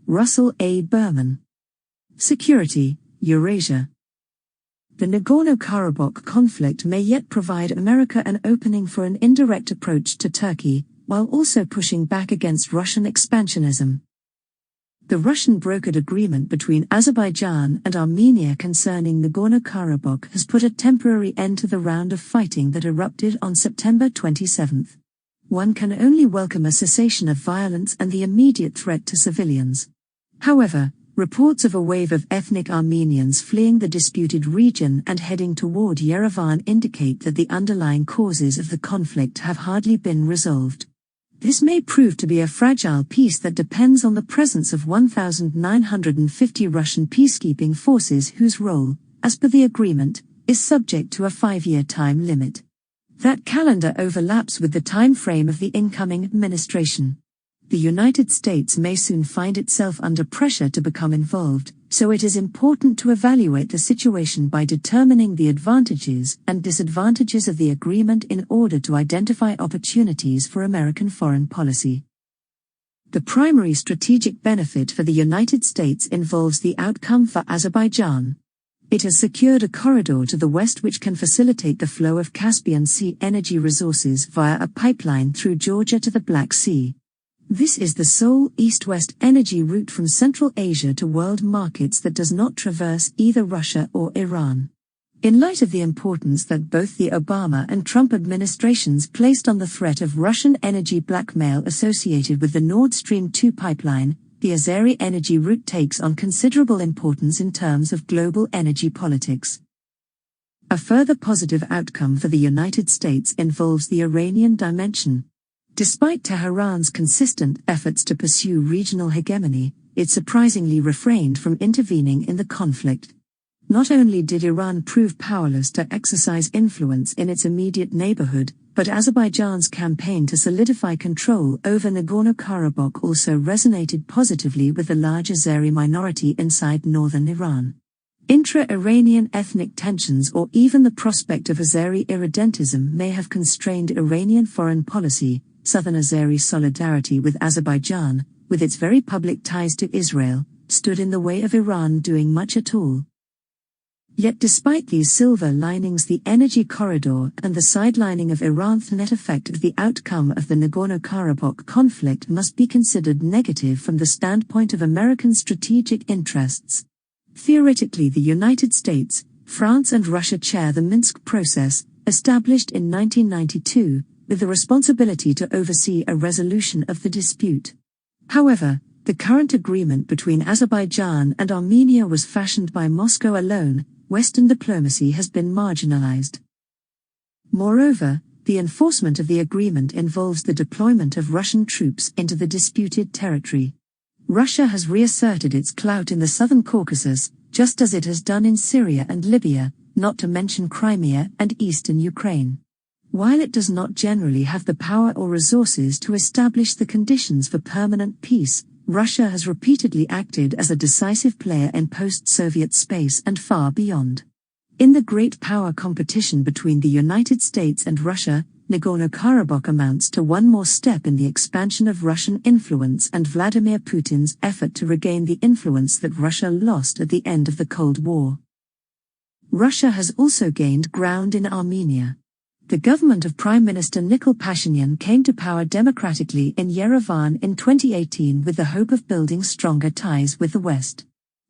Russell A. Berman. Security, Eurasia. The Nagorno-Karabakh conflict may yet provide America an opening for an indirect approach to Turkey, while also pushing back against Russian expansionism. The Russian-brokered agreement between Azerbaijan and Armenia concerning Nagorno-Karabakh has put a temporary end to the round of fighting that erupted on September 27. One can only welcome a cessation of violence and the immediate threat to civilians. However, reports of a wave of ethnic Armenians fleeing the disputed region and heading toward Yerevan indicate that the underlying causes of the conflict have hardly been resolved. This may prove to be a fragile peace that depends on the presence of 1,950 Russian peacekeeping forces whose role, as per the agreement, is subject to a 5-year time limit. That calendar overlaps with the time frame of the incoming administration. The United States may soon find itself under pressure to become involved, so it is important to evaluate the situation by determining the advantages and disadvantages of the agreement in order to identify opportunities for American foreign policy. The primary strategic benefit for the United States involves the outcome for Azerbaijan. It has secured a corridor to the west which can facilitate the flow of Caspian Sea energy resources via a pipeline through Georgia to the Black Sea. This is the sole east-west energy route from Central Asia to world markets that does not traverse either Russia or Iran. In light of the importance that both the Obama and Trump administrations placed on the threat of Russian energy blackmail associated with the Nord Stream 2 pipeline, the Azeri energy route takes on considerable importance in terms of global energy politics. A further positive outcome for the United States involves the Iranian dimension. Despite Tehran's consistent efforts to pursue regional hegemony, it surprisingly refrained from intervening in the conflict. Not only did Iran prove powerless to exercise influence in its immediate neighborhood, but Azerbaijan's campaign to solidify control over Nagorno-Karabakh also resonated positively with the large Azeri minority inside northern Iran. Intra-Iranian ethnic tensions or even the prospect of Azeri irredentism may have constrained Iranian foreign policy. Southern Azeri solidarity with Azerbaijan, with its very public ties to Israel, stood in the way of Iran doing much at all. Yet despite these silver linings, the energy corridor and the sidelining of Iran's net effect of the outcome of the Nagorno-Karabakh conflict must be considered negative from the standpoint of American strategic interests. Theoretically, the United States, France and Russia share the Minsk process, established in 1992, with the responsibility to oversee a resolution of the dispute. However, the current agreement between Azerbaijan and Armenia was fashioned by Moscow alone. Western diplomacy has been marginalized. Moreover, the enforcement of the agreement involves the deployment of Russian troops into the disputed territory. Russia has reasserted its clout in the southern Caucasus, just as it has done in Syria and Libya, not to mention Crimea and eastern Ukraine. While it does not generally have the power or resources to establish the conditions for permanent peace, Russia has repeatedly acted as a decisive player in post-Soviet space and far beyond. In the great power competition between the United States and Russia, Nagorno-Karabakh amounts to one more step in the expansion of Russian influence and Vladimir Putin's effort to regain the influence that Russia lost at the end of the Cold War. Russia has also gained ground in Armenia. The government of Prime Minister Nikol Pashinyan came to power democratically in Yerevan in 2018 with the hope of building stronger ties with the West.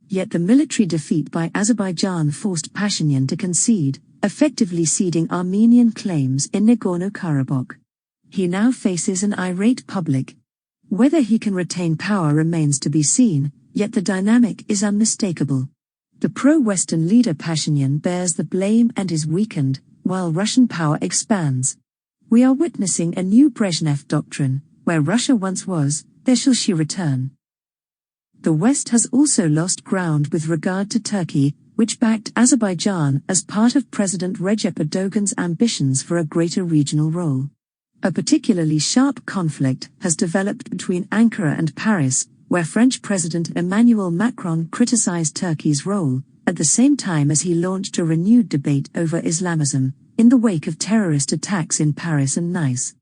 Yet the military defeat by Azerbaijan forced Pashinyan to concede, effectively ceding Armenian claims in Nagorno-Karabakh. He now faces an irate public. Whether he can retain power remains to be seen, yet the dynamic is unmistakable. The pro-Western leader Pashinyan bears the blame and is weakened, while Russian power expands. We are witnessing a new Brezhnev doctrine, where Russia once was, there shall she return. The West has also lost ground with regard to Turkey, which backed Azerbaijan as part of President Recep Erdogan's ambitions for a greater regional role. A particularly sharp conflict has developed between Ankara and Paris, where French President Emmanuel Macron criticized Turkey's role, at the same time as he launched a renewed debate over Islamism, in the wake of terrorist attacks in Paris and Nice.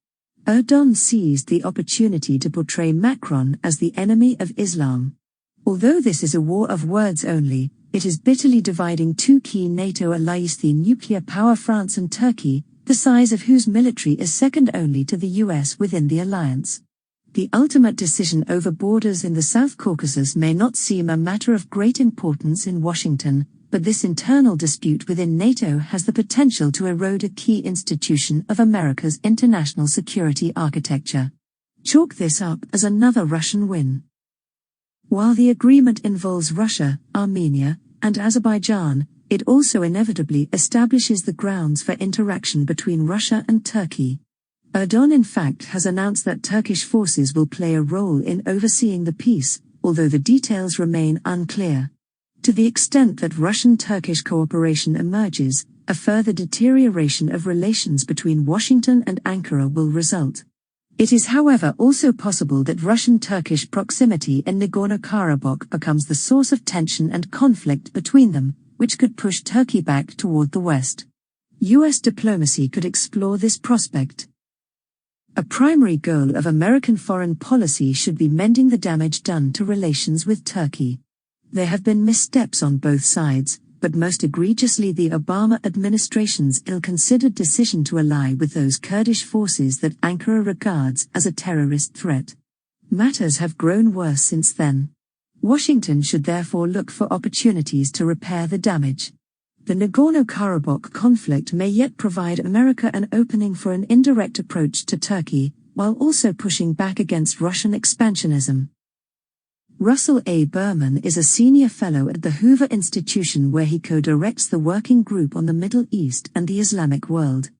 Erdogan seized the opportunity to portray Macron as the enemy of Islam. Although this is a war of words only, it is bitterly dividing two key NATO allies, the nuclear power France and Turkey, the size of whose military is second only to the US within the alliance. The ultimate decision over borders in the South Caucasus may not seem a matter of great importance in Washington, but this internal dispute within NATO has the potential to erode a key institution of America's international security architecture. Chalk this up as another Russian win. While the agreement involves Russia, Armenia, and Azerbaijan, it also inevitably establishes the grounds for interaction between Russia and Turkey. Erdogan in fact has announced that Turkish forces will play a role in overseeing the peace, although the details remain unclear. To the extent that Russian-Turkish cooperation emerges, a further deterioration of relations between Washington and Ankara will result. It is however also possible that Russian-Turkish proximity in Nagorno-Karabakh becomes the source of tension and conflict between them, which could push Turkey back toward the West. US diplomacy could explore this prospect. A primary goal of American foreign policy should be mending the damage done to relations with Turkey. There have been missteps on both sides, but most egregiously the Obama administration's ill-considered decision to ally with those Kurdish forces that Ankara regards as a terrorist threat. Matters have grown worse since then. Washington should therefore look for opportunities to repair the damage. The Nagorno-Karabakh conflict may yet provide America an opening for an indirect approach to Turkey, while also pushing back against Russian expansionism. Russell A. Berman is a senior fellow at the Hoover Institution, where he co-directs the Working Group on the Middle East and the Islamic World.